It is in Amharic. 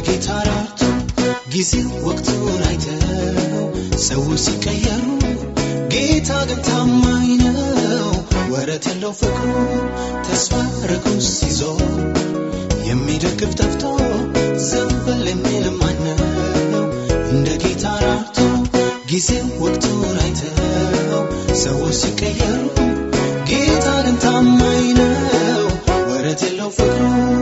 ጌታ ራርቶ ጊዜው ወቅቱን አይተው ሰዎች ሲቀየሩ ጌታ ግን ታማኝ ነው ወረት የለው ፍቅሩ ተስፋ ረኩስ ይዞ የሚደግፍ ጠፍቶ ዘንበል የሚል ማነው እንደ ጌታ ራርቶ ጊዜው ወቅቱን አይተው ሰዎች ሲቀየሩ